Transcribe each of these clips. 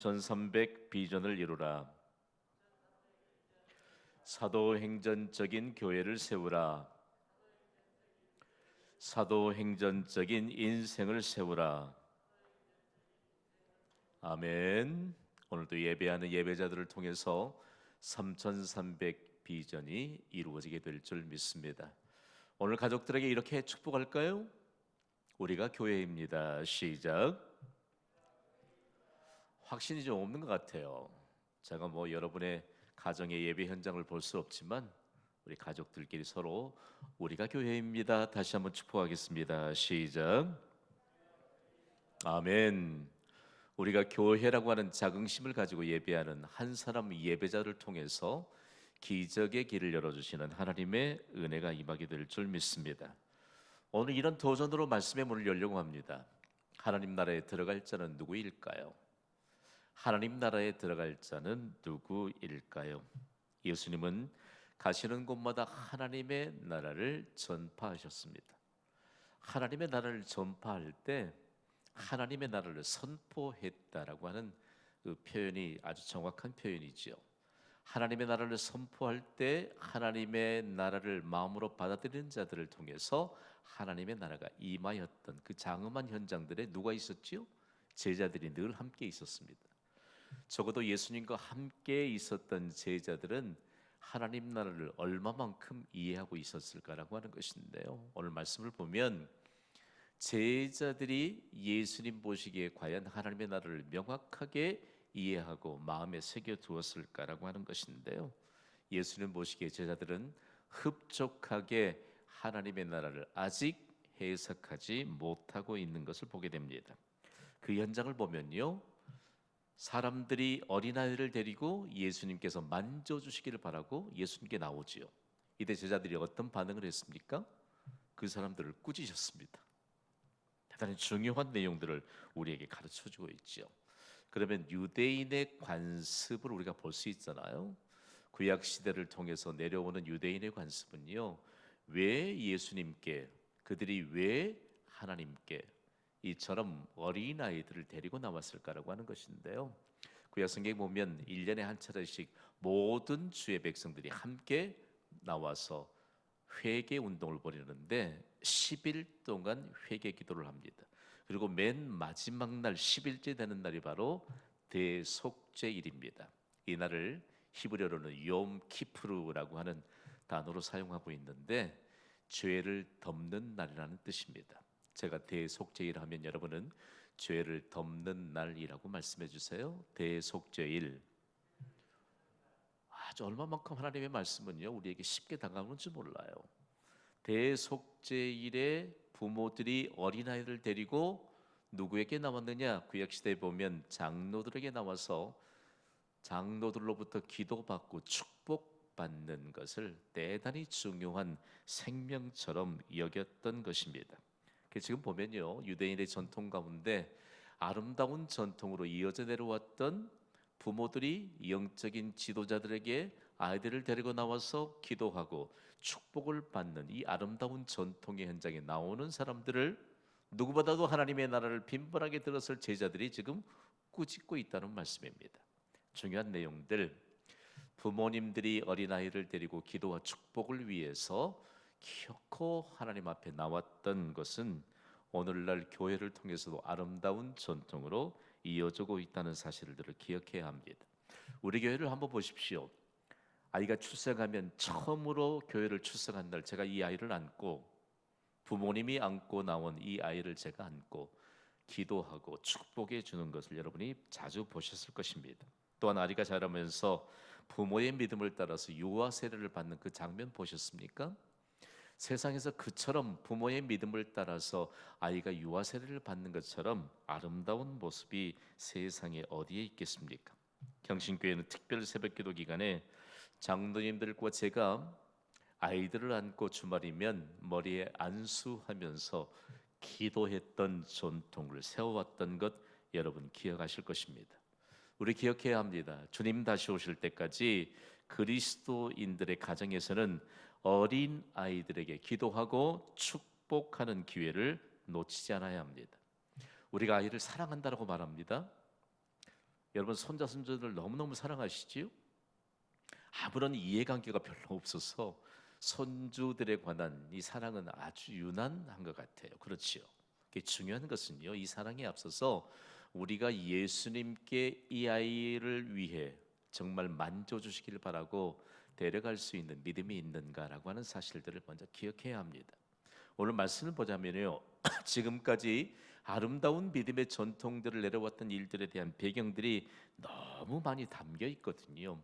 1300 비전을 이루라. 사도행전적인 교회를 세우라. 사도행전적인 인생을 세우라. 아멘. 오늘도 예배하는 예배자들을 통해서 3300 비전이 이루어지게 될 줄 믿습니다. 오늘 가족들에게 이렇게 축복할까요? 우리가 교회입니다. 시작. 확신이 좀 없는 것 같아요. 제가 여러분의 가정의 예배 현장을 볼 수 없지만 우리 가족들끼리 서로 우리가 교회입니다. 다시 한번 축복하겠습니다. 시작. 아멘. 우리가 교회라고 하는 자긍심을 가지고 예배하는 한 사람 예배자를 통해서 기적의 길을 열어주시는 하나님의 은혜가 임하게 될 줄 믿습니다. 오늘 이런 도전으로 말씀의 문을 열려고 합니다. 하나님 나라에 들어갈 자는 누구일까요? 하나님 나라에 들어갈 자는 누구일까요? 예수님은 가시는 곳마다 하나님의 나라를 전파하셨습니다. 하나님의 나라를 전파할 때 하나님의 나라를 선포했다라고 하는 그 표현이 아주 정확한 표현이지요. 하나님의 나라를 선포할 때 하나님의 나라를 마음으로 받아들이는 자들을 통해서 하나님의 나라가 임하였던 그 장엄한 현장들에 누가 있었지요? 제자들이 늘 함께 있었습니다. 적어도 예수님과 함께 있었던 제자들은 하나님 나라를 얼마만큼 이해하고 있었을까라고 하는 것인데요. 오늘 말씀을 보면 제자들이 예수님 보시기에 과연 하나님의 나라를 명확하게 이해하고 마음에 새겨 두었을까라고 하는 것인데요. 예수님 보시기에 제자들은 흡족하게 하나님의 나라를 아직 해석하지 못하고 있는 것을 보게 됩니다. 그 현장을 보면요, 사람들이 어린아이를 데리고 예수님께서 만져주시기를 바라고 예수님께 나오지요. 이때 제자들이 어떤 반응을 했습니까? 그 사람들을 꾸짖으셨습니다. 대단히 중요한 내용들을 우리에게 가르쳐주고 있죠. 그러면 유대인의 관습을 우리가 볼 수 있잖아요. 구약 시대를 통해서 내려오는 유대인의 관습은요, 왜 예수님께, 그들이 왜 하나님께 이처럼 어린아이들을 데리고 나왔을까라고 하는 것인데요. 구약 성경에 보면 1년에 한 차례씩 모든 주의 백성들이 함께 나와서 회개 운동을 벌이는데 10일 동안 회개 기도를 합니다. 그리고 맨 마지막 날 10일째 되는 날이 바로 대속죄일입니다. 이 날을 히브리어로는 욤 키프루라고 하는 단어로 사용하고 있는데 죄를 덮는 날이라는 뜻입니다. 제가 대속죄일 하면 여러분은 죄를 덮는 날이라고 말씀해 주세요. 대속죄일. 아주 얼마만큼 하나님의 말씀은요 우리에게 쉽게 다가오는지 몰라요. 대속죄일에 부모들이 어린아이를 데리고 누구에게 나왔느냐? 구약시대에 보면 장로들에게 나와서 장로들로부터 기도받고 축복받는 것을 대단히 중요한 생명처럼 여겼던 것입니다. 지금 보면요, 유대인의 전통 가운데 아름다운 전통으로 이어져 내려왔던 부모들이 영적인 지도자들에게 아이들을 데리고 나와서 기도하고 축복을 받는 이 아름다운 전통의 현장에 나오는 사람들을 누구보다도 하나님의 나라를 빈번하게 들었을 제자들이 지금 꾸짖고 있다는 말씀입니다. 중요한 내용들, 부모님들이 어린아이를 데리고 기도와 축복을 위해서 기어코 하나님 앞에 나왔던 것은 오늘날 교회를 통해서도 아름다운 전통으로 이어지고 있다는 사실들을 기억해야 합니다. 우리 교회를 한번 보십시오. 아이가 출생하면 처음으로 교회를 출생한 날 제가 이 아이를 안고, 부모님이 안고 나온 이 아이를 제가 안고 기도하고 축복해 주는 것을 여러분이 자주 보셨을 것입니다. 또한 아이가 자라면서 부모의 믿음을 따라서 유아 세례를 받는 그 장면 보셨습니까? 세상에서 그처럼 부모의 믿음을 따라서 아이가 유아 세례를 받는 것처럼 아름다운 모습이 세상에 어디에 있겠습니까? 경신교회는 특별 새벽기도 기간에 장로님들과 제가 아이들을 안고 주말이면 머리에 안수하면서 기도했던 전통을 세워왔던 것 여러분 기억하실 것입니다. 우리 기억해야 합니다. 주님 다시 오실 때까지 그리스도인들의 가정에서는 어린 아이들에게 기도하고 축복하는 기회를 놓치지 않아야 합니다. 우리가 아이를 사랑한다고 말합니다. 여러분 손자 손주들 너무너무 사랑하시지요? 아무런 이해관계가 별로 없어서 손주들에 관한 이 사랑은 아주 유난한 것 같아요. 그렇지요. 중요한 것은요, 이 사랑에 앞서서 우리가 예수님께 이 아이를 위해 정말 만져주시길 바라고 데려갈 수 있는 믿음이 있는가라고 하는 사실들을 먼저 기억해야 합니다. 오늘 말씀을 보자면요, 지금까지 아름다운 믿음의 전통들을 내려왔던 일들에 대한 배경들이 너무 많이 담겨 있거든요.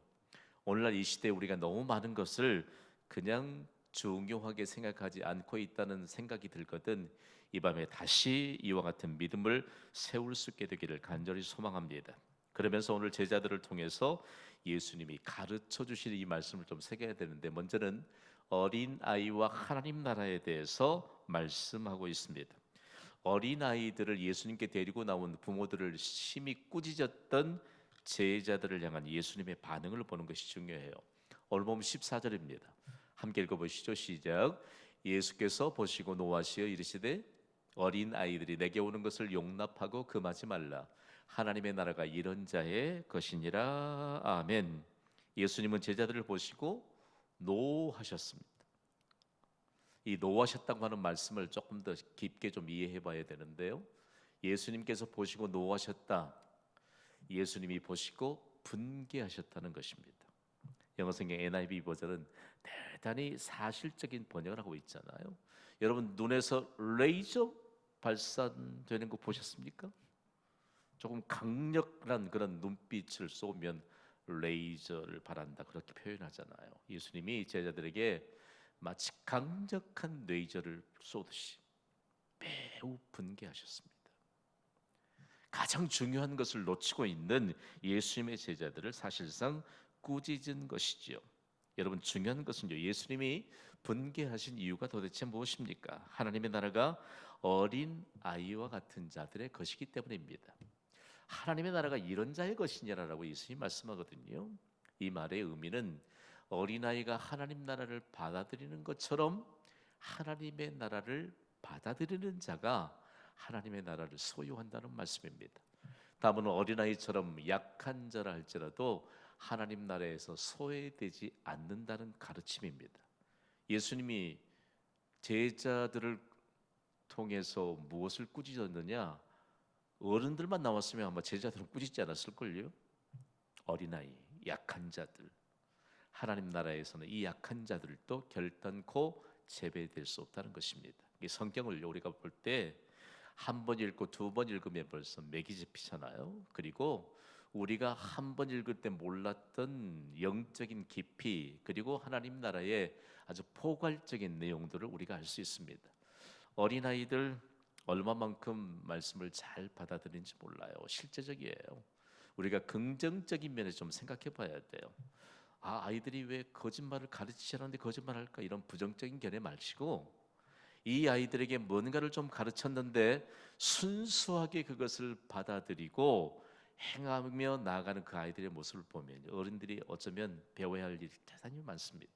오늘날 이 시대에 우리가 너무 많은 것을 그냥 중요하게 생각하지 않고 있다는 생각이 들거든 이 밤에 다시 이와 같은 믿음을 세울 수 있게 되기를 간절히 소망합니다. 그러면서 오늘 제자들을 통해서 예수님이 가르쳐 주실 이 말씀을 좀 새겨야 되는데, 먼저는 어린 아이와 하나님 나라에 대해서 말씀하고 있습니다. 어린 아이들을 예수님께 데리고 나온 부모들을 심히 꾸짖었던 제자들을 향한 예수님의 반응을 보는 것이 중요해요. 오늘 보면 14절입니다. 함께 읽어보시죠. 시작. 예수께서 보시고 노하시어 이르시되 어린 아이들이 내게 오는 것을 용납하고 금하지 말라. 하나님의 나라가 이런 자의 것이니라. 아멘. 예수님은 제자들을 보시고 노하셨습니다. 이 노하셨다고 하는 말씀을 조금 더 깊게 좀 이해해 봐야 되는데요. 예수님께서 보시고 노하셨다. 예수님이 보시고 분개하셨다는 것입니다. 영어 성경 NIV 버전은 대단히 사실적인 번역을 하고 있잖아요. 여러분 눈에서 레이저 발산되는 거 보셨습니까? 조금 강력한 그런 눈빛을 쏘면 레이저를 발한다 그렇게 표현하잖아요. 예수님이 제자들에게 마치 강력한 레이저를 쏘듯이 매우 분개하셨습니다. 가장 중요한 것을 놓치고 있는 예수님의 제자들을 사실상 꾸짖은 것이지요. 여러분 중요한 것은요, 예수님이 분개하신 이유가 도대체 무엇입니까? 하나님의 나라가 어린 아이와 같은 자들의 것이기 때문입니다. 하나님의 나라가 이런 자의 것이냐라고 예수님이 말씀하거든요. 이 말의 의미는 어린아이가 하나님 나라를 받아들이는 것처럼 하나님의 나라를 받아들이는 자가 하나님의 나라를 소유한다는 말씀입니다. 다음은 어린아이처럼 약한 자라 할지라도 하나님 나라에서 소외되지 않는다는 가르침입니다. 예수님이 제자들을 통해서 무엇을 꾸짖었느냐? 어른들만 나왔으면 아마 제자들은 꾸짖지 않았을걸요. 어린아이, 약한 자들. 하나님 나라에서는 이 약한 자들도 결단코 제외될 수 없다는 것입니다. 이 성경을 우리가 볼 때 한 번 읽고 두 번 읽으면 벌써 맥이 잡히잖아요. 그리고 우리가 한 번 읽을 때 몰랐던 영적인 깊이, 그리고 하나님 나라의 아주 포괄적인 내용들을 우리가 알 수 있습니다. 어린아이들 얼마만큼 말씀을 잘 받아들이는지 몰라요. 실제적이에요. 우리가 긍정적인 면에서 좀 생각해 봐야 돼요. 아이들이 왜 거짓말을 가르치지 않는데 거짓말할까, 이런 부정적인 견해 마시고 이 아이들에게 뭔가를 좀 가르쳤는데 순수하게 그것을 받아들이고 행하며 나아가는 그 아이들의 모습을 보면 어른들이 어쩌면 배워야 할 일이 대단히 많습니다.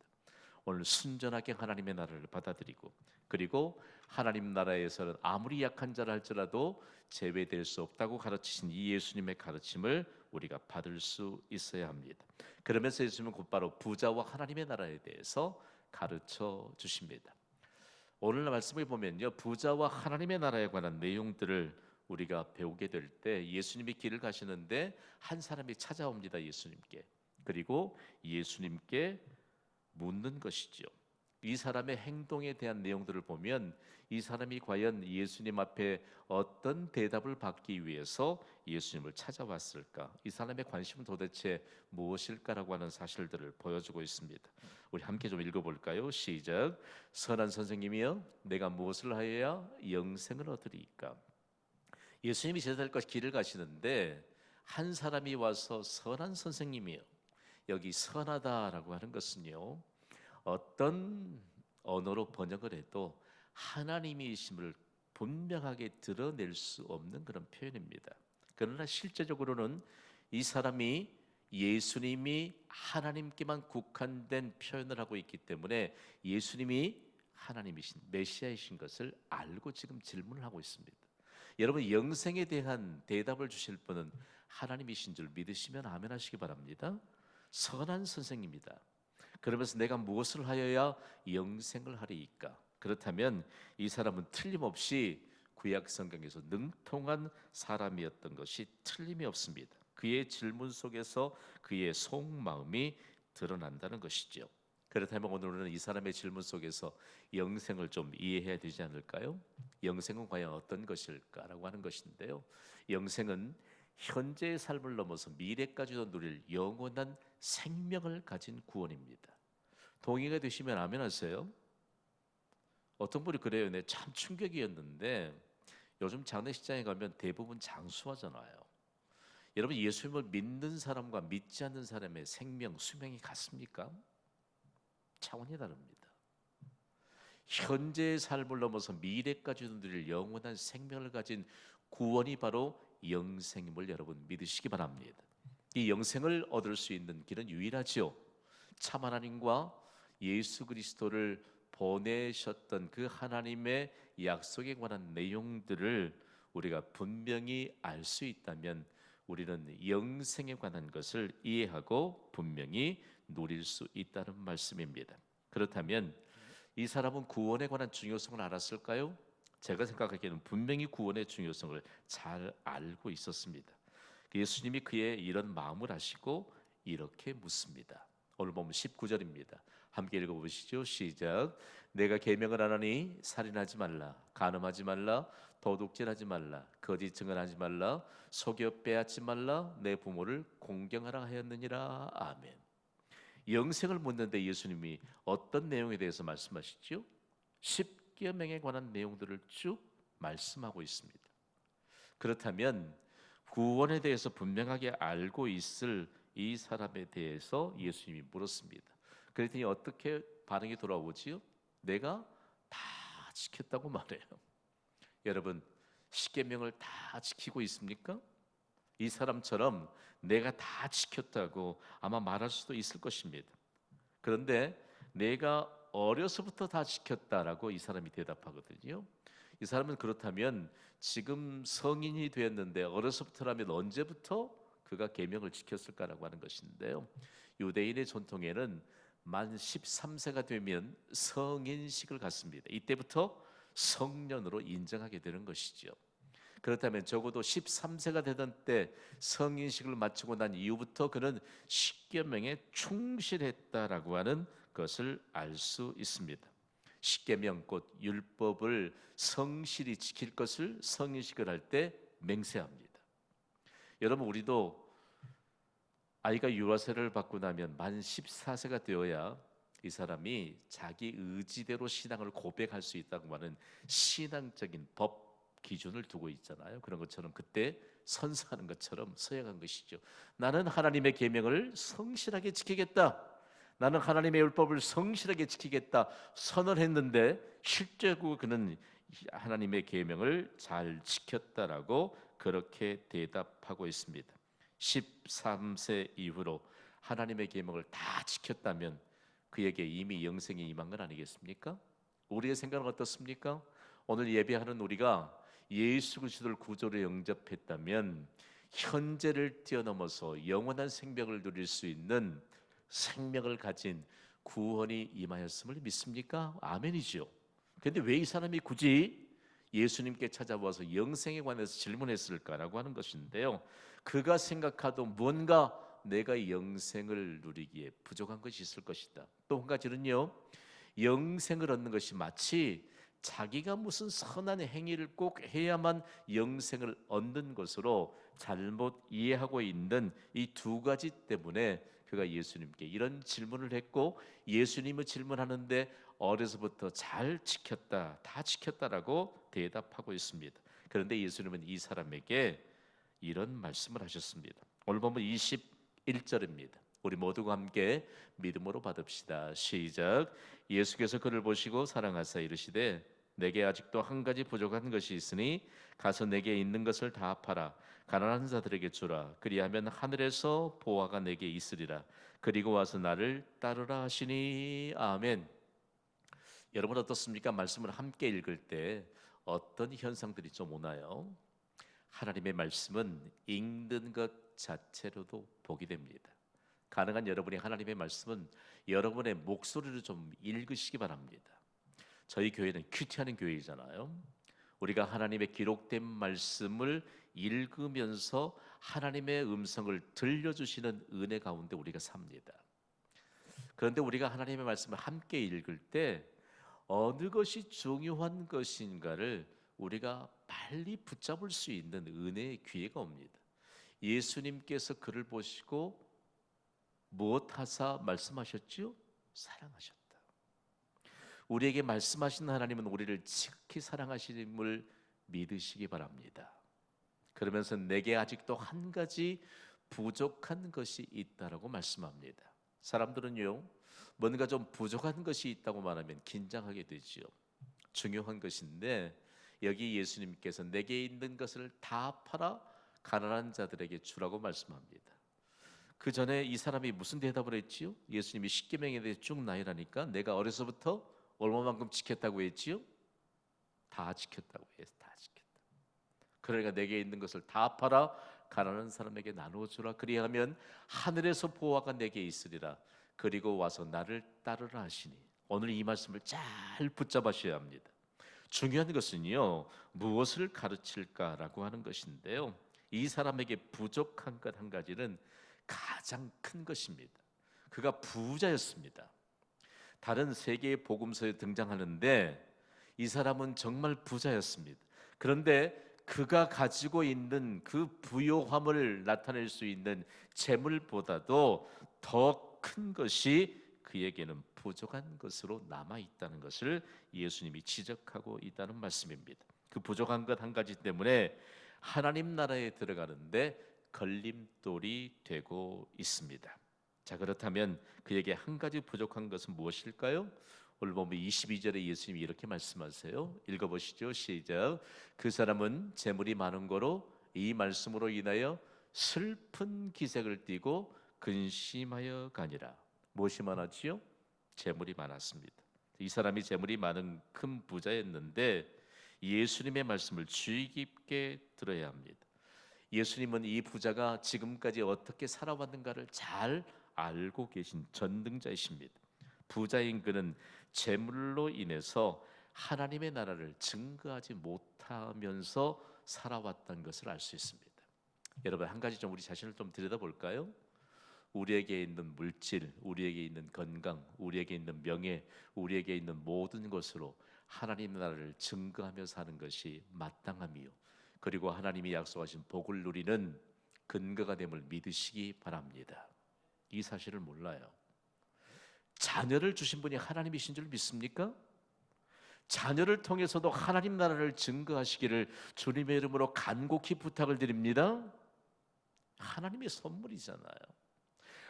오늘 순전하게 하나님의 나라를 받아들이고, 그리고 하나님 나라에서는 아무리 약한 자라 할지라도 제외될 수 없다고 가르치신 이 예수님의 가르침을 우리가 받을 수 있어야 합니다. 그러면서 예수님은 곧바로 부자와 하나님의 나라에 대해서 가르쳐 주십니다. 오늘 말씀을 보면요, 부자와 하나님의 나라에 관한 내용들을 우리가 배우게 될 때 예수님이 길을 가시는데 한 사람이 찾아옵니다. 예수님께. 그리고 예수님께 묻는 것이지요. 이 사람의 행동에 대한 내용들을 보면 이 사람이 과연 예수님 앞에 어떤 대답을 받기 위해서 예수님을 찾아왔을까? 이 사람의 관심은 도대체 무엇일까라고 하는 사실들을 보여주고 있습니다. 우리 함께 좀 읽어볼까요? 시작. 선한 선생님이여, 내가 무엇을 하여야 영생을 얻으리이까? 예수님이 제자들과 길을 가시는데 한 사람이 와서 선한 선생님이여, 여기 선하다라고 하는 것은요, 어떤 언어로 번역을 해도 하나님이심을 분명하게 드러낼 수 없는 그런 표현입니다. 그러나 실제적으로는 이 사람이 예수님이 하나님께만 국한된 표현을 하고 있기 때문에 예수님이 하나님이신 메시아이신 것을 알고 지금 질문을 하고 있습니다. 여러분 영생에 대한 대답을 주실 분은 하나님이신 줄 믿으시면 아멘 하시기 바랍니다. 선한 선생입니다. 그러면서 내가 무엇을 하여야 영생을 하리이까? 그렇다면 이 사람은 틀림없이 구약 성경에서 능통한 사람이었던 것이 틀림이 없습니다. 그의 질문 속에서 그의 속마음이 드러난다는 것이죠. 그렇다면 오늘 우리는 이 사람의 질문 속에서 영생을 좀 이해해야 되지 않을까요? 영생은 과연 어떤 것일까라고 하는 것인데요. 영생은 현재의 삶을 넘어서 미래까지도 누릴 영원한 생명을 가진 구원입니다. 동의가 되시면 아멘 하세요. 어떤 분이 그래요. 네, 참 충격이었는데 요즘 장례식장에 가면 대부분 장수하잖아요. 여러분 예수님을 믿는 사람과 믿지 않는 사람의 생명, 수명이 같습니까? 차원이 다릅니다. 현재의 삶을 넘어서 미래까지도 누릴 영원한 생명을 가진 구원이 바로 영생임을 여러분 믿으시기 바랍니다. 이 영생을 얻을 수 있는 길은 유일하지요. 참 하나님과 예수 그리스도를 보내셨던 그 하나님의 약속에 관한 내용들을 우리가 분명히 알 수 있다면 우리는 영생에 관한 것을 이해하고 분명히 누릴 수 있다는 말씀입니다. 그렇다면 이 사람은 구원에 관한 중요성을 알았을까요? 제가 생각하기에는 분명히 구원의 중요성을 잘 알고 있었습니다. 예수님이 그의 이런 마음을 아시고 이렇게 묻습니다. 오늘 보면 19절입니다. 함께 읽어보시죠. 시작. 내가 계명을 안 하니 살인하지 말라, 간음하지 말라, 도둑질하지 말라, 거짓 증언하지 말라, 속여 빼앗지 말라, 내 부모를 공경하라 하였느니라. 아멘. 영생을 묻는데 예수님이 어떤 내용에 대해서 말씀하시죠? 십계명에 관한 내용들을 쭉 말씀하고 있습니다. 그렇다면 구원에 대해서 분명하게 알고 있을 이 사람에 대해서 예수님이 물었습니다. 그랬더니 어떻게 반응이 돌아오지요? 내가 다 지켰다고 말해요. 여러분 십계명을 다 지키고 있습니까? 이 사람처럼 내가 다 지켰다고 아마 말할 수도 있을 것입니다. 그런데 내가 어려서부터 다 지켰다라고 이 사람이 대답하거든요. 이 사람은 그렇다면 지금 성인이 되었는데 어려서부터라면 언제부터 그가 계명을 지켰을까라고 하는 것인데요. 유대인의 전통에는 만 13세가 되면 성인식을 갖습니다. 이때부터 성년으로 인정하게 되는 것이죠. 그렇다면 적어도 13세가 되던 때 성인식을 마치고 난 이후부터 그는 십계명에 충실했다라고 하는 것을 알 수 있습니다. 십계명 곧 율법을 성실히 지킬 것을 성인식을 할 때 맹세합니다. 여러분 우리도 아이가 유아세를 받고 나면 만 14세가 되어야 이 사람이 자기 의지대로 신앙을 고백할 수 있다고 하는 신앙적인 법 기준을 두고 있잖아요. 그런 것처럼 그때 선서하는 것처럼 서약한 것이죠. 나는 하나님의 계명을 성실하게 지키겠다. 나는 하나님의 율법을 성실하게 지키겠다. 선언했는데 실제로 그는 하나님의 계명을 잘 지켰다라고 그렇게 대답하고 있습니다. 13세 이후로 하나님의 계명을 다 지켰다면 그에게 이미 영생이 임한 건 아니겠습니까? 우리의 생각은 어떻습니까? 오늘 예배하는 우리가 예수 그리스도를 구주로 영접했다면 현재를 뛰어넘어서 영원한 생명을 누릴 수 있는 생명을 가진 구원이 임하였음을 믿습니까? 아멘이죠. 그런데 왜 이 사람이 굳이 예수님께 찾아와서 영생에 관해서 질문했을까라고 하는 것인데요. 그가 생각하던 뭔가 내가 영생을 누리기에 부족한 것이 있을 것이다. 또 한 가지는요. 영생을 얻는 것이 마치 자기가 무슨 선한 행위를 꼭 해야만 영생을 얻는 것으로 잘못 이해하고 있는 이 두 가지 때문에 그가 예수님께 이런 질문을 했고 예수님을 질문하는데 어려서부터 잘 지켰다, 다 지켰다라고 대답하고 있습니다. 그런데 예수님은 이 사람에게 이런 말씀을 하셨습니다. 오늘 보면 21절입니다. 우리 모두가 함께 믿음으로 받읍시다. 시작. 예수께서 그를 보시고 사랑하사 이르시되 내게 아직도 한 가지 부족한 것이 있으니 가서 내게 있는 것을 다 팔아 가난한 자들에게 주라. 그리하면 하늘에서 보화가 내게 있으리라. 그리고 와서 나를 따르라 하시니. 아멘. 여러분 어떻습니까? 말씀을 함께 읽을 때 어떤 현상들이 좀 오나요? 하나님의 말씀은 읽는 것 자체로도 복이 됩니다. 가능한 여러분이 하나님의 말씀은 여러분의 목소리로 좀 읽으시기 바랍니다. 저희 교회는 큐티하는 교회이잖아요. 우리가 하나님의 기록된 말씀을 읽으면서 하나님의 음성을 들려주시는 은혜 가운데 우리가 삽니다. 그런데 우리가 하나님의 말씀을 함께 읽을 때 어느 것이 중요한 것인가를 우리가 빨리 붙잡을 수 있는 은혜의 기회가 옵니다. 예수님께서 그를 보시고 무엇 하사 말씀하셨지요? 사랑하셨다. 우리에게 말씀하신 하나님은 우리를 지극히 사랑하심을 믿으시기 바랍니다. 그러면서 내게 아직도 한 가지 부족한 것이 있다라고 말씀합니다. 사람들은요, 뭔가 좀 부족한 것이 있다고 말하면 긴장하게 되지요. 중요한 것인데 여기 예수님께서 내게 있는 것을 다 팔아 가난한 자들에게 주라고 말씀합니다. 그 전에 이 사람이 무슨 대답을 했지요? 예수님이 십계명에 대해 쭉 나열하니까 내가 어려서부터 얼마만큼 지켰다고 했지요? 다 지켰다고 했어. 다 지켰다. 그러니까 내게 있는 것을 다 팔아 가난한 사람에게 나누어 주라. 그리하면 하늘에서 보화가 내게 있으리라. 그리고 와서 나를 따르라 하시니. 오늘 이 말씀을 잘 붙잡으셔야 합니다. 중요한 것은요, 무엇을 가르칠까라고 하는 것인데요, 이 사람에게 부족한 것 한 가지는 가장 큰 것입니다. 그가 부자였습니다. 다른 세 개의 복음서에 등장하는데 이 사람은 정말 부자였습니다. 그런데 그가 가지고 있는 그 부요함을 나타낼 수 있는 재물보다도 더 큰 것이 그에게는 부족한 것으로 남아 있다는 것을 예수님이 지적하고 있다는 말씀입니다. 그 부족한 것 한 가지 때문에 하나님 나라에 들어가는데 걸림돌이 되고 있습니다. 자, 그렇다면 그에게 한 가지 부족한 것은 무엇일까요? 오늘 보면 22절에 예수님이 이렇게 말씀하세요. 읽어보시죠. 시작. 그 사람은 재물이 많은 거로 이 말씀으로 인하여 슬픈 기색을 띠고 근심하여 가니라. 무엇이 많았지요? 재물이 많았습니다. 이 사람이 재물이 많은 큰 부자였는데 예수님의 말씀을 주의 깊게 들어야 합니다. 예수님은 이 부자가 지금까지 어떻게 살아왔는가를 잘 알고 계신 전능자이십니다. 부자인 그는 재물로 인해서 하나님의 나라를 증거하지 못하면서 살아왔던 것을 알 수 있습니다. 여러분, 한 가지 좀 우리 자신을 좀 들여다볼까요? 우리에게 있는 물질, 우리에게 있는 건강, 우리에게 있는 명예, 우리에게 있는 모든 것으로 하나님 나라를 증거하며 사는 것이 마땅함이요, 그리고 하나님이 약속하신 복을 누리는 근거가 됨을 믿으시기 바랍니다. 이 사실을 몰라요. 자녀를 주신 분이 하나님이신 줄 믿습니까? 자녀를 통해서도 하나님 나라를 증거하시기를 주님의 이름으로 간곡히 부탁을 드립니다. 하나님의 선물이잖아요.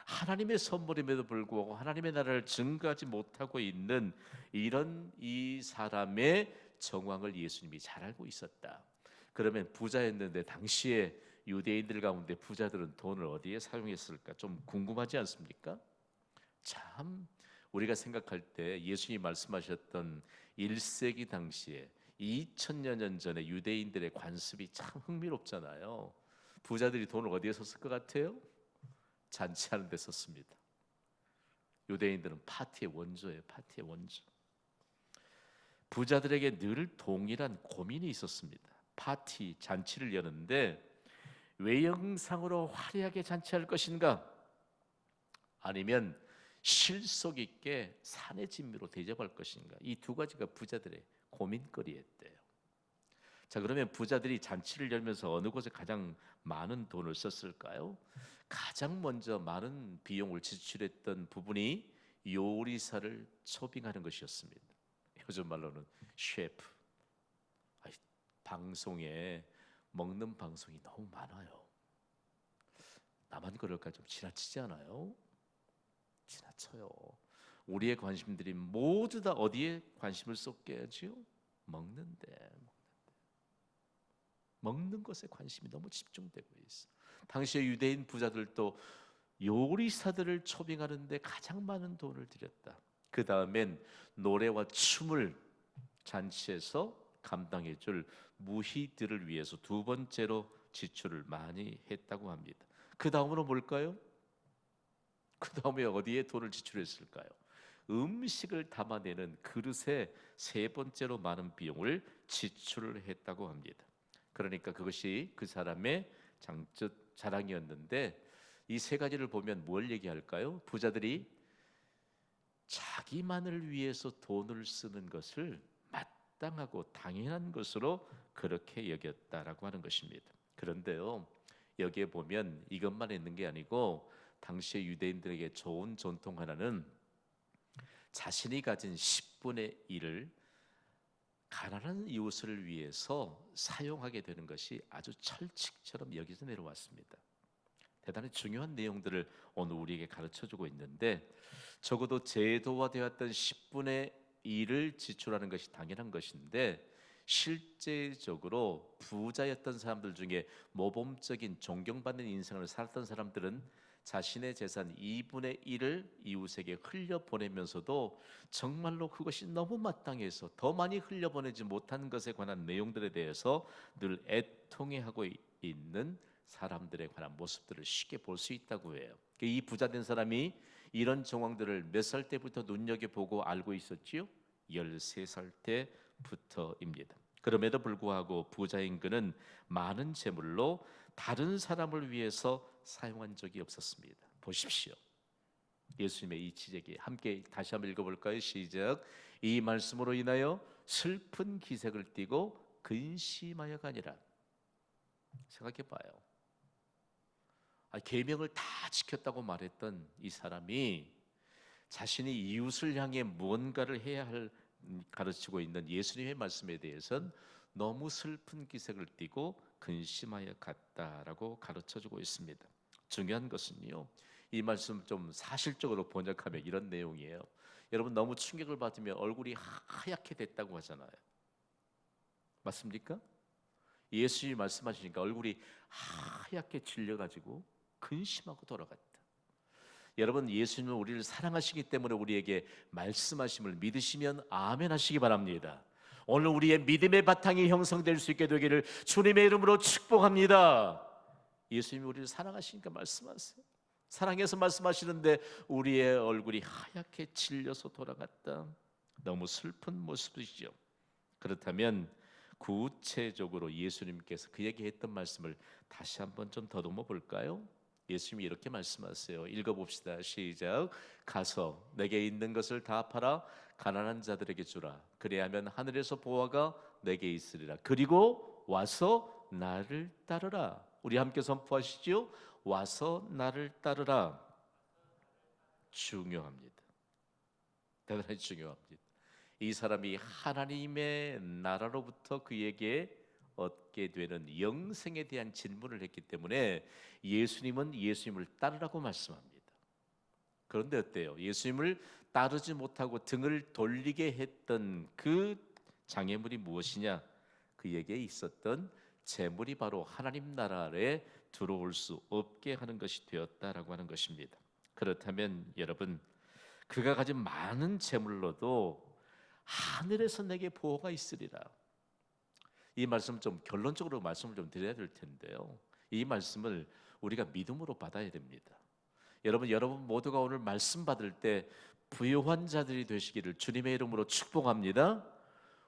하나님의 선물임에도 불구하고 하나님의 나라를 증거하지 못하고 있는 이런 이 사람의 정황을 예수님이 잘 알고 있었다. 그러면 부자였는데 당시에 유대인들 가운데 부자들은 돈을 어디에 사용했을까 좀 궁금하지 않습니까? 참 우리가 생각할 때 예수님이 말씀하셨던 1세기 당시에 2000여 년 전에 유대인들의 관습이 참 흥미롭잖아요. 부자들이 돈을 어디에 썼을 것 같아요? 잔치하는 데 썼습니다. 유대인들은 파티의 원조예요. 파티의 원조. 부자들에게 늘 동일한 고민이 있었습니다. 파티, 잔치를 여는데 외형상으로 화려하게 잔치할 것인가? 아니면 실속 있게 산의 진미로 대접할 것인가? 이 두 가지가 부자들의 고민거리였대요. 자, 그러면 부자들이 잔치를 열면서 어느 곳에 가장 많은 돈을 썼을까요? 가장 먼저 많은 비용을 지출했던 부분이 요리사를 초빙하는 것이었습니다. 요즘 말로는 셰프. 방송에 먹는 방송이 너무 많아요. 나만 그럴까 좀 지나치지 않아요? 지나쳐요. 우리의 관심들이 모두 다 어디에 관심을 쏟게 하지요? 먹는데. 먹는 것에 관심이 너무 집중되고 있어. 당시의 유대인 부자들도 요리사들을 초빙하는데 가장 많은 돈을 들였다. 그 다음엔 노래와 춤을 잔치에서 감당해 줄 무희들을 위해서 두 번째로 지출을 많이 했다고 합니다. 그 다음으로 뭘까요? 그 다음에 어디에 돈을 지출했을까요? 음식을 담아내는 그릇에 세 번째로 많은 비용을 지출을 했다고 합니다. 그러니까 그것이 그 사람의 장적 자랑이었는데, 이 세 가지를 보면 뭘 얘기할까요? 부자들이 자기만을 위해서 돈을 쓰는 것을 마땅하고 당연한 것으로 그렇게 여겼다라고 하는 것입니다. 그런데요, 여기에 보면 이것만 있는 게 아니고 당시의 유대인들에게 좋은 전통 하나는 자신이 가진 10분의 1을 가난한 이웃을 위해서 사용하게 되는 것이 아주 철칙처럼 여기서 내려왔습니다. 대단히 중요한 내용들을 오늘 우리에게 가르쳐주고 있는데, 적어도 제도화되었던 10분의 1을 지출하는 것이 당연한 것인데, 실제적으로 부자였던 사람들 중에 모범적인 존경받는 인생을 살았던 사람들은 자신의 재산 2분의 1을 이웃에게 흘려보내면서도 정말로 그것이 너무 마땅해서 더 많이 흘려보내지 못하는 것에 관한 내용들에 대해서 늘 애통해하고 있는 사람들에 관한 모습들을 쉽게 볼 수 있다고 해요. 이 부자된 사람이 이런 정황들을 몇 살 때부터 눈여겨보고 알고 있었지요? 13살 때부터입니다. 그럼에도 불구하고 부자인 그는 많은 재물로 다른 사람을 위해서 사용한 적이 없었습니다. 보십시오. 예수님의 이 지적이 함께 다시 한번 읽어볼까요? 시작. 이 말씀으로 인하여 슬픈 기색을 띠고 근심하여가 아니라. 생각해봐요. 계명을 다 지켰다고 말했던 이 사람이 자신이 이웃을 향해 무언가를 해야 할 가르치고 있는 예수님의 말씀에 대해서는 너무 슬픈 기색을 띠고 근심하여 갔다라고 가르쳐주고 있습니다. 중요한 것은요, 이 말씀 좀 사실적으로 번역하면 이런 내용이에요. 여러분, 너무 충격을 받으면 얼굴이 하얗게 됐다고 하잖아요. 맞습니까? 예수님이 말씀하시니까 얼굴이 하얗게 질려가지고 근심하고 돌아갔다. 여러분, 예수님은 우리를 사랑하시기 때문에 우리에게 말씀하심을 믿으시면 아멘 하시기 바랍니다. 오늘 우리의 믿음의 바탕이 형성될 수 있게 되기를 주님의 이름으로 축복합니다. 예수님이 우리를 사랑하시니까 말씀하세요. 사랑해서 말씀하시는데 우리의 얼굴이 하얗게 질려서 돌아갔다. 너무 슬픈 모습이죠. 그렇다면 구체적으로 예수님께서 그에게 했던 말씀을 다시 한번 좀 더듬어 볼까요? 예수님이 이렇게 말씀하세요. 읽어봅시다. 시작. 가서 내게 있는 것을 다 팔아 가난한 자들에게 주라. 그리하면 하늘에서 보화가 내게 있으리라. 그리고 와서 나를 따르라. 우리 함께 선포하시죠. 와서 나를 따르라. 중요합니다. 대단히 중요합니다. 이 사람이 하나님의 나라로부터 그에게 얻게 되는 영생에 대한 질문을 했기 때문에 예수님은 예수님을 따르라고 말씀합니다. 그런데 어때요? 예수님을 따르지 못하고 등을 돌리게 했던 그 장애물이 무엇이냐? 그에게 있었던 재물이 바로 하나님 나라에 들어올 수 없게 하는 것이 되었다라고 하는 것입니다. 그렇다면 여러분, 그가 가진 많은 재물로도 하늘에서 내게 보호가 있으리라. 이 말씀 좀 결론적으로 말씀을 좀 드려야 될 텐데요. 이 말씀을 우리가 믿음으로 받아야 됩니다. 여러분 모두가 오늘 말씀 받을 때 부유한 자들이 되시기를 주님의 이름으로 축복합니다.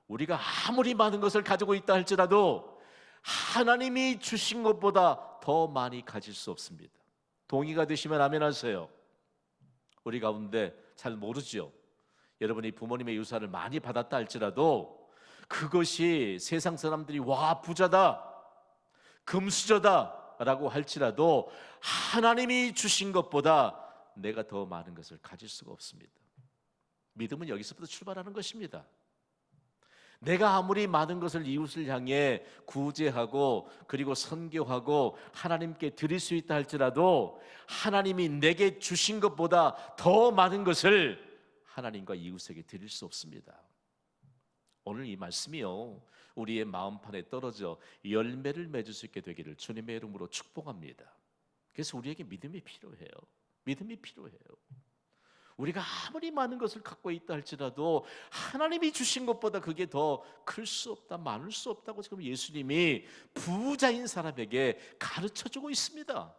우리가 아무리 많은 것을 가지고 있다 할지라도 하나님이 주신 것보다 더 많이 가질 수 없습니다. 동의가 되시면 아멘 하세요. 우리 가운데 잘 모르죠. 여러분이 부모님의 유산을 많이 받았다 할지라도 그것이 세상 사람들이 와 부자다, 금수저다 라고 할지라도 하나님이 주신 것보다 내가 더 많은 것을 가질 수가 없습니다. 믿음은 여기서부터 출발하는 것입니다. 내가 아무리 많은 것을 이웃을 향해 구제하고 그리고 선교하고 하나님께 드릴 수 있다 할지라도 하나님이 내게 주신 것보다 더 많은 것을 하나님과 이웃에게 드릴 수 없습니다. 오늘 이 말씀이요, 우리의 마음판에 떨어져 열매를 맺을 수 있게 되기를 주님의 이름으로 축복합니다. 그래서 우리에게 믿음이 필요해요. 믿음이 필요해요. 우리가 아무리 많은 것을 갖고 있다 할지라도 하나님이 주신 것보다 그게 더 클 수 없다, 많을 수 없다고 지금 예수님이 부자인 사람에게 가르쳐주고 있습니다.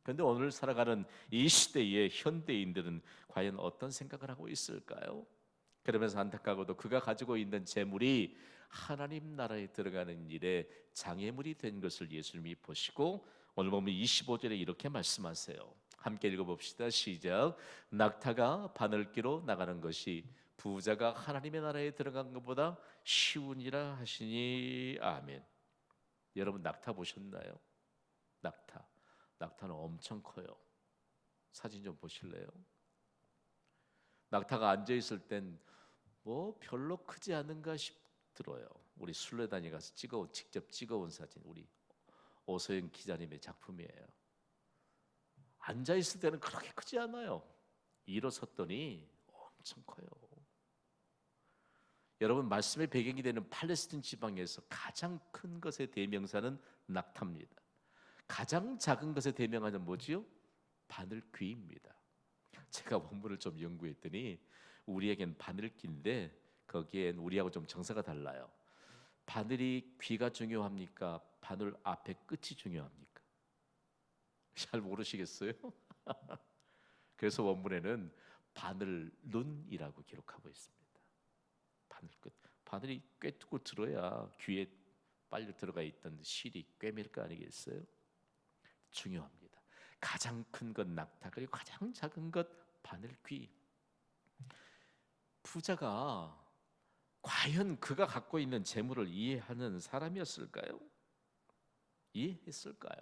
그런데 오늘 살아가는 이 시대의 현대인들은 과연 어떤 생각을 하고 있을까요? 그러면서 안타까고도 그가 가지고 있는 재물이 하나님 나라에 들어가는 일에 장애물이 된 것을 예수님이 보시고 오늘 보면 25절에 이렇게 말씀하세요. 함께 읽어봅시다. 시작. 낙타가 바늘기로 나가는 것이 부자가 하나님의 나라에 들어간 것보다 쉬우니라 하시니. 아멘. 여러분 낙타 보셨나요? 낙타는 엄청 커요. 사진 좀 보실래요? 낙타가 앉아 있을 땐 뭐 별로 크지 않은가 싶들어요. 우리 순례단에 가서 직접 찍어온 사진, 우리 오소영 기자님의 작품이에요. 앉아 있을 때는 그렇게 크지 않아요. 일어섰더니 엄청 커요. 여러분 말씀의 배경이 되는 팔레스틴 지방에서 가장 큰 것의 대명사는 낙타입니다. 가장 작은 것의 대명사는 뭐지요? 바늘귀입니다. 제가 원문을 좀 연구했더니 우리에겐 바늘귀인데 거기엔 우리하고 좀 정서가 달라요. 바늘이 귀가 중요합니까? 바늘 앞에 끝이 중요합니까? 잘 모르시겠어요? 그래서 원문에는 바늘 눈이라고 기록하고 있습니다. 바늘 끝. 바늘이 꿰뚫고 들어야 귀에 빨려 들어가 있던 실이 꿰맬 거 아니겠어요? 중요합니다. 가장 큰 것 낙타, 그리고 가장 작은 것 바늘귀. 부자가 과연 그가 갖고 있는 재물을 이해하는 사람이었을까요? 이해했을까요?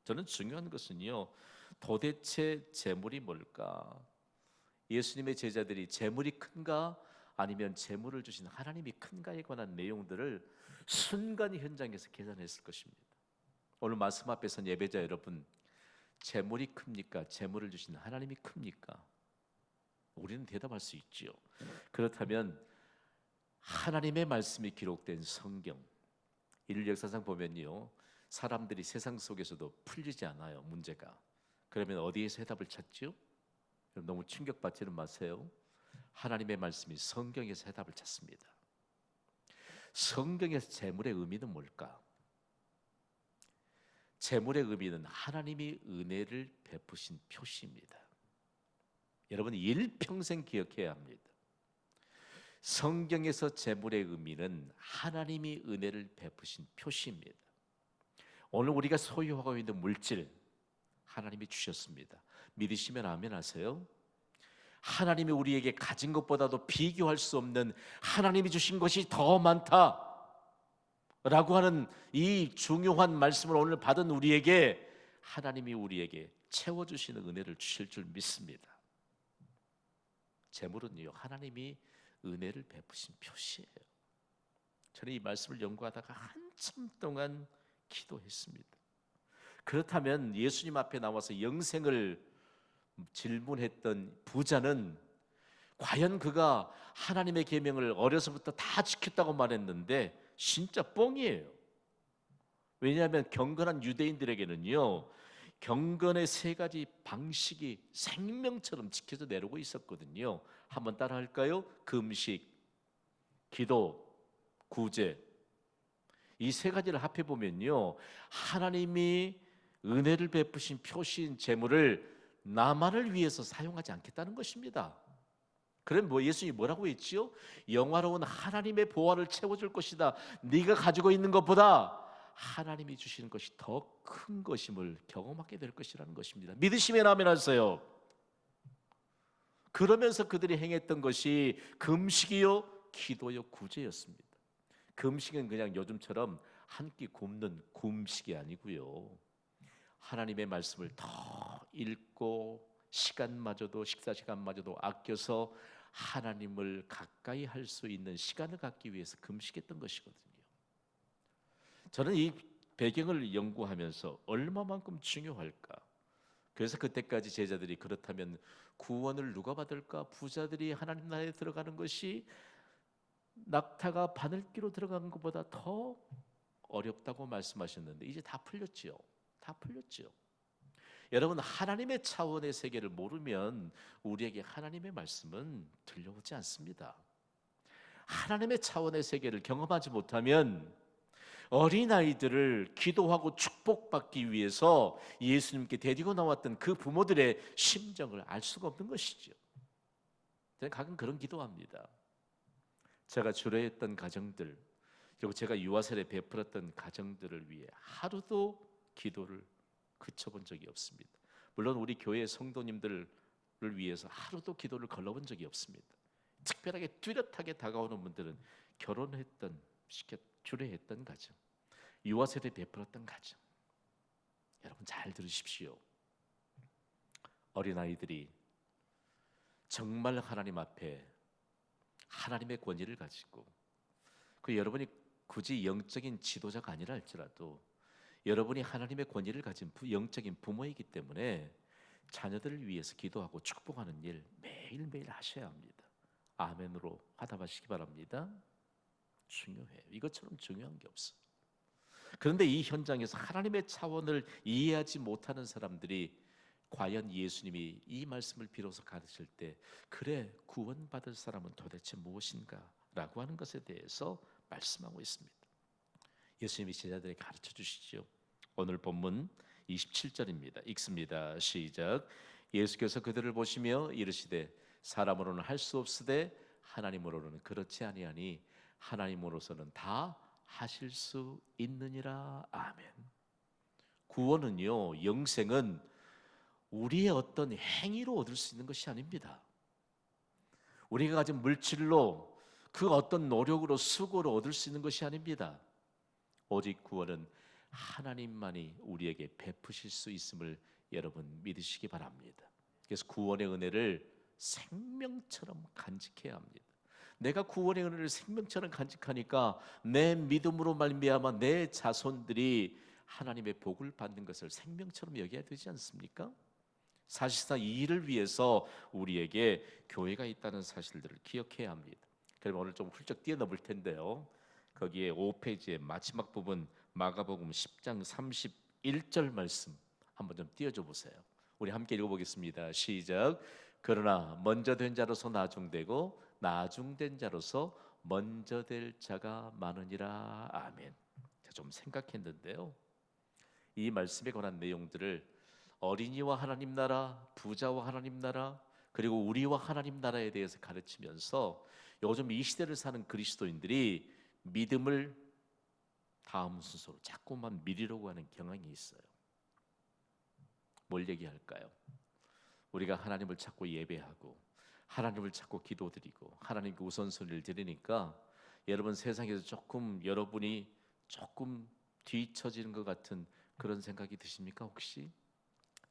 저는 중요한 것은요, 도대체 재물이 뭘까? 예수님의 제자들이 재물이 큰가 아니면 재물을 주신 하나님이 큰가에 관한 내용들을 순간 현장에서 계산했을 것입니다. 오늘 말씀 앞에선 예배자 여러분, 재물이 큽니까? 재물을 주신 하나님이 큽니까? 우리는 대답할 수 있지요. 그렇다면 하나님의 말씀이 기록된 성경, 인류 역사상 보면요, 사람들이 세상 속에서도 풀리지 않아요, 문제가. 그러면 어디에서 해답을 찾지요? 너무 충격받지는 마세요. 하나님의 말씀이 성경에서 해답을 찾습니다. 성경에서 재물의 의미는 뭘까? 재물의 의미는 하나님이 은혜를 베푸신 표시입니다. 여러분 일평생 기억해야 합니다. 성경에서 재물의 의미는 하나님이 은혜를 베푸신 표시입니다. 오늘 우리가 소유하고 있는 물질 하나님이 주셨습니다. 믿으시면 아멘 하세요. 하나님이 우리에게 가진 것보다도 비교할 수 없는 하나님이 주신 것이 더 많다 라고 하는 이 중요한 말씀을 오늘 받은 우리에게 하나님이 우리에게 채워주시는 은혜를 주실 줄 믿습니다. 재물은요, 하나님이 은혜를 베푸신 표시예요. 저는 이 말씀을 연구하다가 한참 동안 기도했습니다. 그렇다면 예수님 앞에 나와서 영생을 질문했던 부자는 과연 그가 하나님의 계명을 어려서부터 다 지켰다고 말했는데 진짜 뻥이에요. 왜냐하면 경건한 유대인들에게는요, 경건의 세 가지 방식이 생명처럼 지켜져 내려오고 있었거든요. 한번 따라 할까요? 금식, 기도, 구제. 이 세 가지를 합해 보면요, 하나님이 은혜를 베푸신 표시인 재물을 나만을 위해서 사용하지 않겠다는 것입니다. 그럼 뭐 예수님이 뭐라고 했지요? 영화로운 하나님의 보화를 채워줄 것이다. 네가 가지고 있는 것보다 하나님이 주시는 것이 더 큰 것임을 경험하게 될 것이라는 것입니다. 믿으시면 아멘 하세요. 그러면서 그들이 행했던 것이 금식이요, 기도요, 구제였습니다. 금식은 그냥 요즘처럼 한 끼 굶는 금식이 아니고요, 하나님의 말씀을 더 읽고 시간마저도, 식사 시간마저도 아껴서 하나님을 가까이 할 수 있는 시간을 갖기 위해서 금식했던 것이거든요. 저는 이 배경을 연구하면서 얼마만큼 중요할까? 그래서 그때까지 제자들이 그렇다면 구원을 누가 받을까? 부자들이 하나님 나라에 들어가는 것이 낙타가 바늘기로 들어간 것보다 더 어렵다고 말씀하셨는데 이제 다 풀렸지요. 다 풀렸지요. 여러분, 하나님의 차원의 세계를 모르면 우리에게 하나님의 말씀은 들려오지 않습니다. 하나님의 차원의 세계를 경험하지 못하면 어린아이들을 기도하고 축복받기 위해서 예수님께 데리고 나왔던 그 부모들의 심정을 알 수가 없는 것이죠. 저는 가끔 그런 기도합니다. 제가 주례했던 가정들, 그리고 제가 유아세례 베풀었던 가정들을 위해 하루도 기도를 그쳐본 적이 없습니다. 물론 우리 교회 성도님들을 위해서 하루도 기도를 걸러본 적이 없습니다. 특별하게 뚜렷하게 다가오는 분들은 결혼했던, 주례했던 가정, 유아세례 베풀었던 가정. 여러분 잘 들으십시오. 어린아이들이 정말 하나님 앞에 하나님의 권위를 가지고, 그 여러분이 굳이 영적인 지도자가 아니라 할지라도 여러분이 하나님의 권위를 가진 영적인 부모이기 때문에 자녀들을 위해서 기도하고 축복하는 일 매일매일 하셔야 합니다. 아멘으로 화답하시기 바랍니다. 중요해요. 이것처럼 중요한 게 없어요. 그런데 이 현장에서 하나님의 차원을 이해하지 못하는 사람들이 과연 예수님이 이 말씀을 비로소 가르칠 때 그래 구원받을 사람은 도대체 무엇인가 라고 하는 것에 대해서 말씀하고 있습니다. 예수님이 제자들에게 가르쳐 주시죠. 오늘 본문 27절입니다. 읽습니다. 시작. 예수께서 그들을 보시며 이르시되 사람으로는 할 수 없으되 하나님으로는 그렇지 아니하니 하나님으로서는 다 하실 수 있느니라. 아멘. 구원은요, 영생은 우리의 어떤 행위로 얻을 수 있는 것이 아닙니다. 우리가 가진 물질로, 그 어떤 노력으로, 수고로 얻을 수 있는 것이 아닙니다. 오직 구원은 하나님만이 우리에게 베푸실 수 있음을 여러분 믿으시기 바랍니다. 그래서 구원의 은혜를 생명처럼 간직해야 합니다. 내가 구원의 은혜를 생명처럼 간직하니까 내 믿음으로 말미암아 내 자손들이 하나님의 복을 받는 것을 생명처럼 여겨야 되지 않습니까? 사실상 이 일을 위해서 우리에게 교회가 있다는 사실들을 기억해야 합니다. 그럼 오늘 좀 훌쩍 뛰어넘을 텐데요. 거기에 5페이지의 마지막 부분 마가복음 10장 31절 말씀 한번 좀 띄워줘 보세요. 우리 함께 읽어보겠습니다. 시작. 그러나 먼저 된 자로서 나중되고 나중된 자로서 먼저 될 자가 많으니라. 아멘. 제가 좀 생각했는데요. 이 말씀에 관한 내용들을 어린이와 하나님 나라, 부자와 하나님 나라, 그리고 우리와 하나님 나라에 대해서 가르치면서 요즘 이 시대를 사는 그리스도인들이 믿음을 다음 순서로 자꾸만 미리려고 하는 경향이 있어요. 뭘 얘기할까요? 우리가 하나님을 찾고 예배하고 하나님을 찾고 기도드리고 하나님께 우선순위를 드리니까 여러분 세상에서 여러분이 조금 뒤처지는 것 같은 그런 생각이 드십니까 혹시?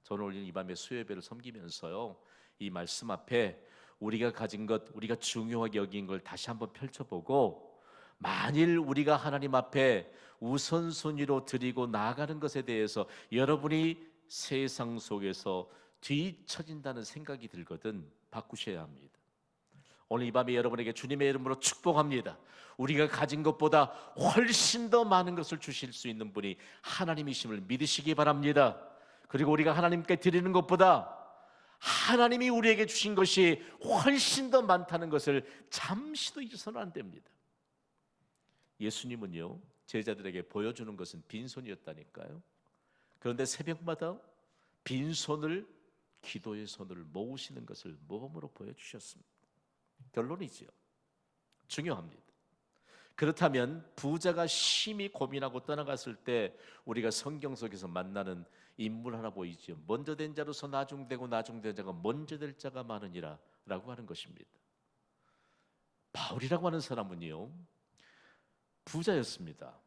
저는 오늘 이 밤에 수요예배를 섬기면서요, 이 말씀 앞에 우리가 가진 것, 우리가 중요하게 여긴 걸 다시 한번 펼쳐보고, 만일 우리가 하나님 앞에 우선순위로 드리고 나아가는 것에 대해서 여러분이 세상 속에서 뒤처진다는 생각이 들거든 바꾸셔야 합니다. 오늘 이 밤에 여러분에게 주님의 이름으로 축복합니다. 우리가 가진 것보다 훨씬 더 많은 것을 주실 수 있는 분이 하나님이심을 믿으시기 바랍니다. 그리고 우리가 하나님께 드리는 것보다 하나님이 우리에게 주신 것이 훨씬 더 많다는 것을 잠시도 잊어서는 안 됩니다. 예수님은요, 제자들에게 보여주는 것은 빈손이었다니까요. 그런데 새벽마다 빈손을, 기도의 손을 모으시는 것을 모범으로 보여주셨습니다. 결론이지요. 중요합니다. 그렇다면 부자가 심히 고민하고 떠나갔을 때 우리가 성경 속에서 만나는 인물 하나 보이죠. 먼저 된 자로서 나중되고 나중된 자가 먼저 될 자가 많으니라 라고 하는 것입니다. 바울이라고 하는 사람은요, 부자였습니다.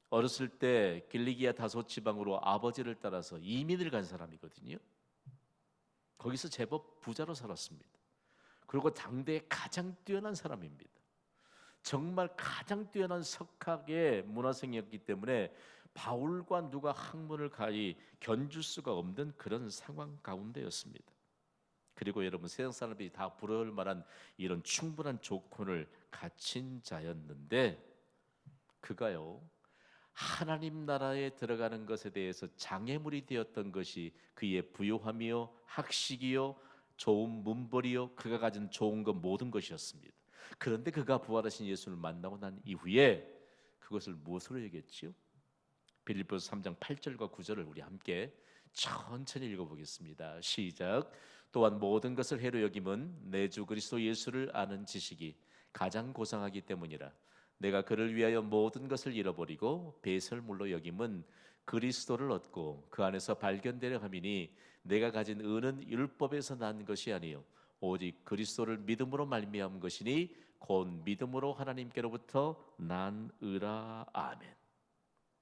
어렸을 때 길리기아 다소 지방으로 아버지를 따라서 이민을 간 사람이거든요. 거기서 제법 부자로 살았습니다. 그리고 당대에 가장 뛰어난 사람입니다. 정말 가장 뛰어난 석학의 문화생이었기 때문에 바울과 누가 학문을 가히 견줄 수가 없는 그런 상황 가운데였습니다. 그리고 여러분 세상 사람들이 다 부러울 만한 이런 충분한 조건을 갖춘 자였는데 그가요, 하나님 나라에 들어가는 것에 대해서 장애물이 되었던 것이 그의 부요함이요 학식이요 좋은 문벌이요 그가 가진 좋은 것 모든 것이었습니다. 그런데 그가 부활하신 예수를 만나고 난 이후에 그것을 무엇으로 얘기했지요? 빌립보서 3장 8절과 9절을 우리 함께 천천히 읽어보겠습니다. 시작. 또한 모든 것을 해로 여김은 내 주 그리스도 예수를 아는 지식이 가장 고상하기 때문이라. 내가 그를 위하여 모든 것을 잃어버리고 배설물로 여김은 그리스도를 얻고 그 안에서 발견되려 함이니 내가 가진 의는 율법에서 난 것이 아니요 오직 그리스도를 믿음으로 말미암은 것이니 곧 믿음으로 하나님께로부터 난 의라. 아멘.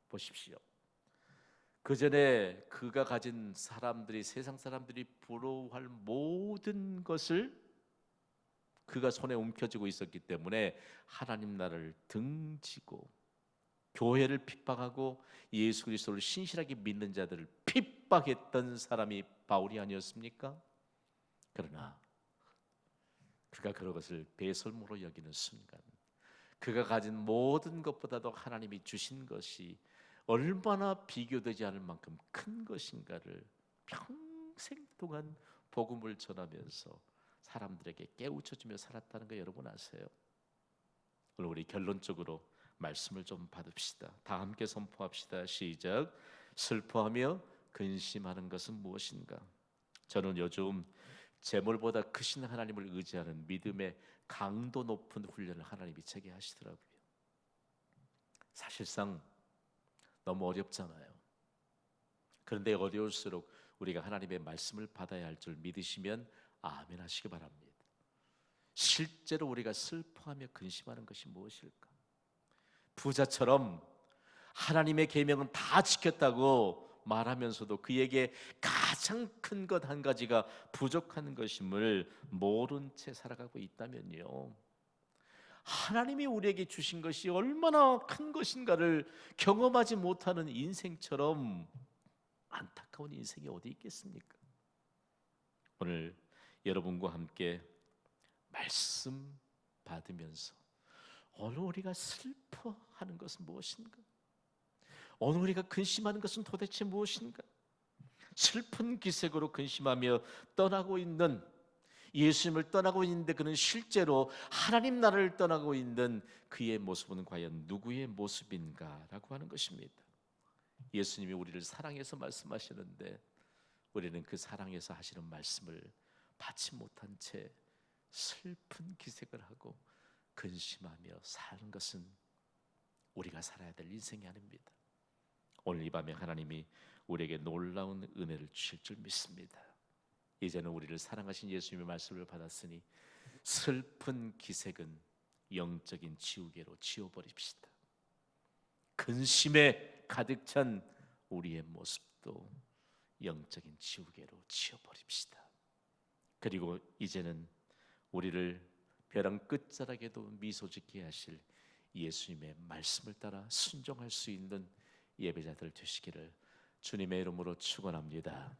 보십시오. 그 전에 그가 가진 사람들이 세상 사람들이 부러워할 모든 것을 그가 손에 움켜쥐고 있었기 때문에 하나님 나라를 등지고 교회를 핍박하고 예수 그리스도를 신실하게 믿는 자들을 핍박했던 사람이 바울이 아니었습니까? 그러나 그가 그런 것을 배설물로 여기는 순간 그가 가진 모든 것보다도 하나님이 주신 것이 얼마나 비교되지 않을 만큼 큰 것인가를 평생 동안 복음을 전하면서 사람들에게 깨우쳐주며 살았다는 거 여러분 아세요? 오늘 우리 결론적으로 말씀을 좀 받읍시다. 다 함께 선포합시다. 시작. 슬퍼하며 근심하는 것은 무엇인가? 저는 요즘 재물보다 크신 하나님을 의지하는 믿음의 강도 높은 훈련을 하나님이 제게 하시더라고요. 사실상 너무 어렵잖아요. 그런데 어려울수록 우리가 하나님의 말씀을 받아야 할 줄 믿으시면 아멘 하시기 바랍니다. 실제로 우리가 슬퍼하며 근심하는 것이 무엇일까? 부자처럼 하나님의 계명은 다 지켰다고 말하면서도 그에게 가장 큰 것 한 가지가 부족한 것임을 모른 채 살아가고 있다면요, 하나님이 우리에게 주신 것이 얼마나 큰 것인가를 경험하지 못하는 인생처럼 안타까운 인생이 어디 있겠습니까? 오늘 여러분과 함께 말씀 받으면서 오늘 우리가 슬퍼하는 것은 무엇인가? 오늘 우리가 근심하는 것은 도대체 무엇인가? 슬픈 기색으로 근심하며 떠나고 있는, 예수님을 떠나고 있는데 그는 실제로 하나님 나라를 떠나고 있는 그의 모습은 과연 누구의 모습인가라고 하는 것입니다. 예수님이 우리를 사랑해서 말씀하시는데 우리는 그 사랑해서 하시는 말씀을 받지 못한 채 슬픈 기색을 하고 근심하며 사는 것은 우리가 살아야 될 인생이 아닙니다. 오늘 이 밤에 하나님이 우리에게 놀라운 은혜를 주실 줄 믿습니다. 이제는 우리를 사랑하신 예수님의 말씀을 받았으니 슬픈 기색은 영적인 지우개로 지워버립시다. 근심에 가득 찬 우리의 모습도 영적인 지우개로 지워버립시다. 그리고 이제는 우리를 벼랑 끝자락에도 미소 짓게 하실 예수님의 말씀을 따라 순종할 수 있는 예배자들 되시기를 주님의 이름으로 축원합니다.